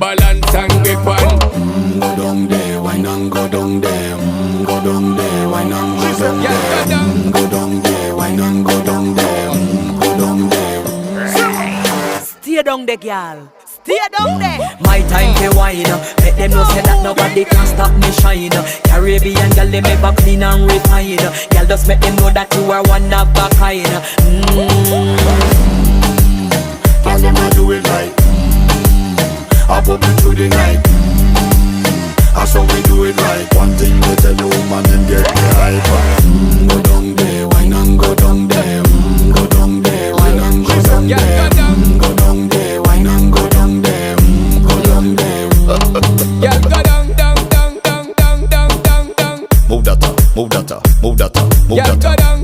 balance and grip on. Go down there, wine and go down there. Go down there, wine and go down there. Go down there, wine and go down there. Go down there. Stay down there, girl. Stay down there. My time to wine. Make them know say that nobody can stop me shine. Caribbean girl, they make back clean and refine. Girl, just make them know that you are one of a kind. Girl, them a do it right. I pop it through the night. That's how we do it right. One thing we tell you, woman, and get the hype. Go down there, wine and go down there. Go down there, wine and go down there. Go down there, wine and go down there. Go down there. Yeah, go down, down, down, down, down, down, down, down. Move that up, move that up, move that up, move Yeah, that go up. down,